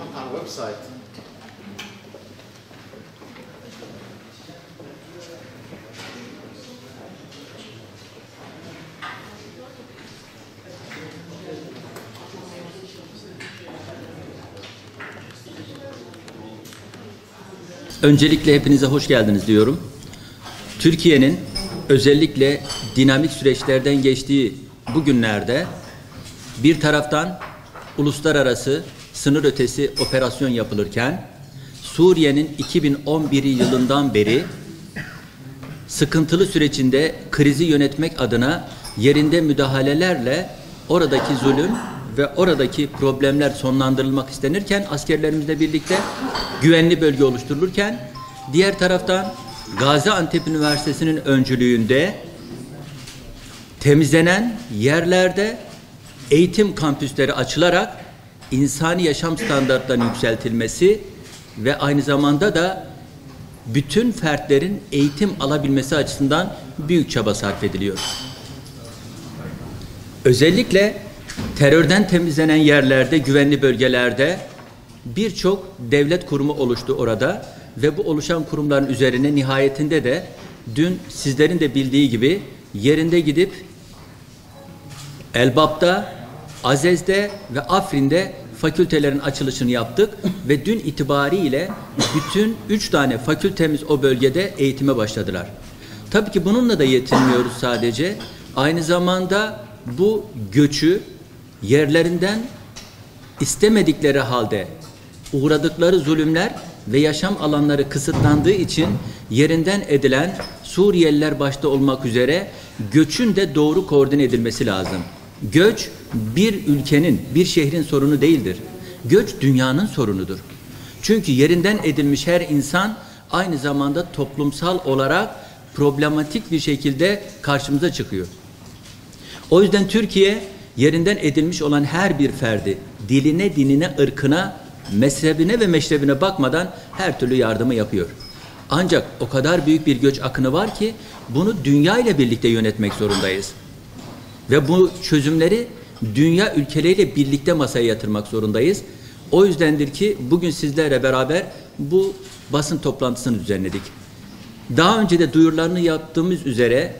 on our website. Öncelikle hepinize hoş geldiniz diyorum. Türkiye'nin özellikle dinamik süreçlerden geçtiği bu günlerde bir taraftan uluslararası sınır ötesi operasyon yapılırken Suriye'nin 2011 yılından beri sıkıntılı sürecinde krizi yönetmek adına yerinde müdahalelerle oradaki zulüm ve oradaki problemler sonlandırılmak istenirken askerlerimizle birlikte güvenli bölge oluşturulurken diğer taraftan Gaziantep Üniversitesi'nin öncülüğünde temizlenen yerlerde eğitim kampüsleri açılarak insani yaşam standartlarının yükseltilmesi ve aynı zamanda da bütün fertlerin eğitim alabilmesi açısından büyük çaba sarf ediliyor. Özellikle terörden temizlenen yerlerde, güvenli bölgelerde birçok devlet kurumu oluştu orada ve bu oluşan kurumların üzerine nihayetinde de dün sizlerin de bildiği gibi yerinde gidip Elbap'ta, Azez'de ve Afrin'de fakültelerin açılışını yaptık ve dün itibariyle bütün 3 tane fakültemiz o bölgede eğitime başladılar. Tabii ki bununla da yetinmiyoruz sadece. Aynı zamanda bu göçü yerlerinden istemedikleri halde uğradıkları zulümler ve yaşam alanları kısıtlandığı için yerinden edilen Suriyeliler başta olmak üzere göçün de doğru koordine edilmesi lazım. Göç bir ülkenin, bir şehrin sorunu değildir. Göç dünyanın sorunudur. Çünkü yerinden edilmiş her insan aynı zamanda toplumsal olarak problematik bir şekilde karşımıza çıkıyor. O yüzden Türkiye yerinden edilmiş olan her bir ferdi diline, dinine, ırkına, mezhebine ve meşrebine bakmadan her türlü yardımı yapıyor. Ancak o kadar büyük bir göç akını var ki bunu dünya ile birlikte yönetmek zorundayız. Ve bu çözümleri dünya ülkeleriyle birlikte masaya yatırmak zorundayız. O yüzdendir ki bugün sizlerle beraber bu basın toplantısını düzenledik. Daha önce de duyurularını yaptığımız üzere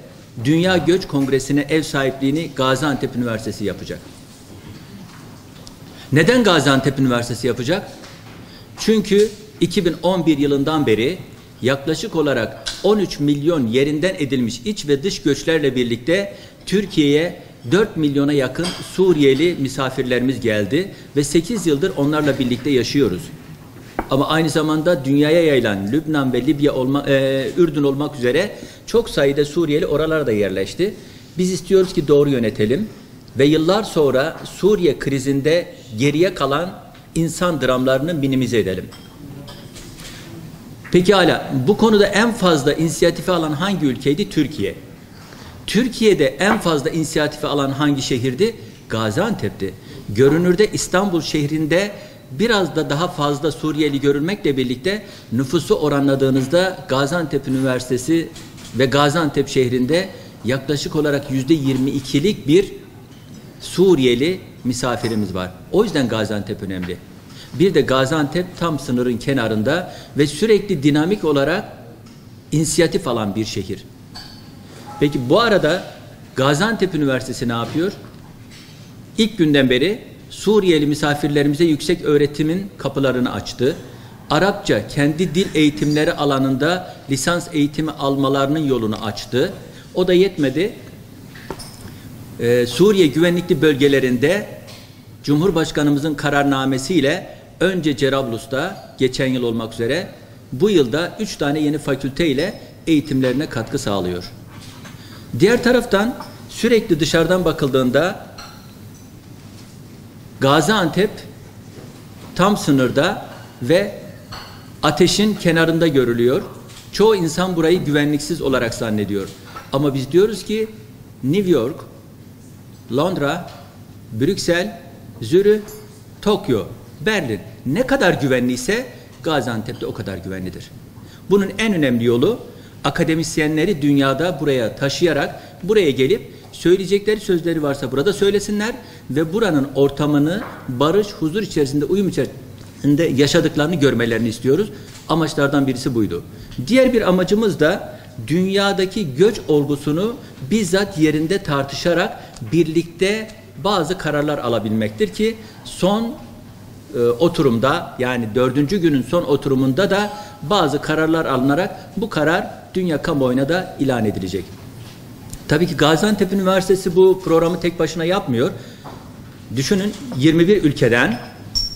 Dünya Göç Kongresi'ne ev sahipliğini Gaziantep Üniversitesi yapacak. Neden Gaziantep Üniversitesi yapacak? Çünkü 2011 yılından beri yaklaşık olarak 13 milyon yerinden edilmiş iç ve dış göçlerle birlikte Türkiye'ye 4 milyona yakın Suriyeli misafirlerimiz geldi ve 8 yıldır onlarla birlikte yaşıyoruz. Ama aynı zamanda dünyaya yayılan Lübnan ve Libya, Ürdün olmak üzere çok sayıda Suriyeli oralarda yerleşti. Biz istiyoruz ki doğru yönetelim ve yıllar sonra Suriye krizinde geriye kalan insan dramlarını minimize edelim. Peki hala bu konuda en fazla inisiyatifi alan hangi ülkeydi? Türkiye. Türkiye'de en fazla inisiyatifi alan hangi şehirdi? Gaziantep'ti. Görünürde İstanbul şehrinde biraz da daha fazla Suriyeli görülmekle birlikte nüfusu oranladığınızda Gaziantep Üniversitesi ve Gaziantep şehrinde yaklaşık olarak %22'lik bir Suriyeli misafirimiz var. O yüzden Gaziantep önemli. Bir de Gaziantep tam sınırın kenarında ve sürekli dinamik olarak inisiyatif alan bir şehir. Peki bu arada Gaziantep Üniversitesi ne yapıyor? İlk günden beri Suriyeli misafirlerimize yüksek öğretimin kapılarını açtı. Arapça kendi dil eğitimleri alanında lisans eğitimi almalarının yolunu açtı. O da yetmedi. Suriye güvenlikli bölgelerinde Cumhurbaşkanımızın kararnamesiyle önce Cerablus'ta geçen yıl olmak üzere bu yılda 3 tane yeni fakülte ile eğitimlerine katkı sağlıyor. Diğer taraftan sürekli dışarıdan bakıldığında Gaziantep tam sınırda ve ateşin kenarında görülüyor. Çoğu insan burayı güvenliksiz olarak zannediyor. Ama biz diyoruz ki New York, Londra, Brüksel, Zürih, Tokyo, Berlin ne kadar güvenliyse Gaziantep'te o kadar güvenlidir. Bunun en önemli yolu akademisyenleri dünyada buraya taşıyarak buraya gelip söyleyecekleri sözleri varsa burada söylesinler ve buranın ortamını barış, huzur içerisinde, uyum içerisinde yaşadıklarını görmelerini istiyoruz. Amaçlardan birisi buydu. Diğer bir amacımız da dünyadaki göç olgusunu bizzat yerinde tartışarak birlikte bazı kararlar alabilmektir ki son oturumda, yani 4. günün son oturumunda da bazı kararlar alınarak bu karar dünya kamuoyuna da ilan edilecek. Tabii ki Gaziantep Üniversitesi bu programı tek başına yapmıyor. Düşünün, 21 ülkeden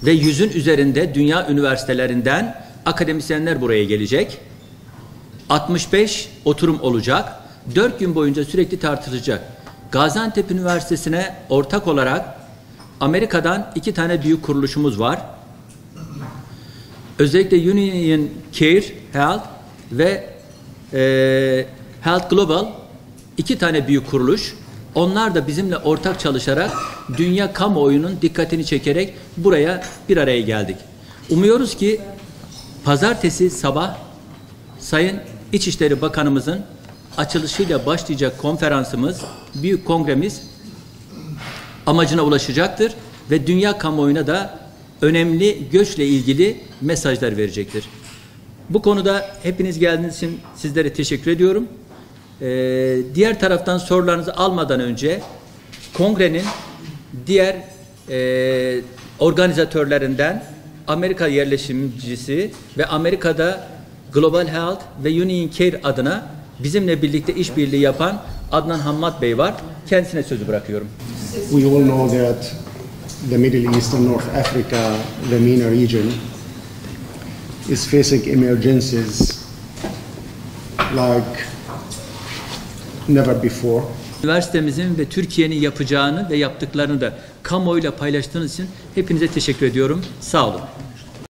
ve 100'ün üzerinde dünya üniversitelerinden akademisyenler buraya gelecek. 65 oturum olacak. 4 gün boyunca sürekli tartışılacak. Gaziantep Üniversitesi'ne ortak olarak Amerika'dan 2 tane büyük kuruluşumuz var. Özellikle Union Care Health ve Health Global, 2 tane büyük kuruluş. Onlar da bizimle ortak çalışarak dünya kamuoyunun dikkatini çekerek buraya bir araya geldik. Umuyoruz ki pazartesi sabah Sayın İçişleri Bakanımızın açılışıyla başlayacak konferansımız, büyük kongremiz amacına ulaşacaktır ve dünya kamuoyuna da önemli göçle ilgili mesajlar verecektir. Bu konuda hepiniz geldiğiniz için sizlere teşekkür ediyorum. Diğer taraftan sorularınızı almadan önce kongrenin diğer organizatörlerinden Amerika yerleşimcisi ve Amerika'da Global Health ve Union Care adına bizimle birlikte işbirliği yapan Adnan Hammad Bey var. Kendisine sözü bırakıyorum. We all know that the Middle East and North Africa, the MENA region, is facing emergencies like never before. Üniversitemizin ve Türkiye'nin yapacağını ve yaptıklarını da kamuoyuyla paylaştığınız için hepinize teşekkür ediyorum. Sağ olun.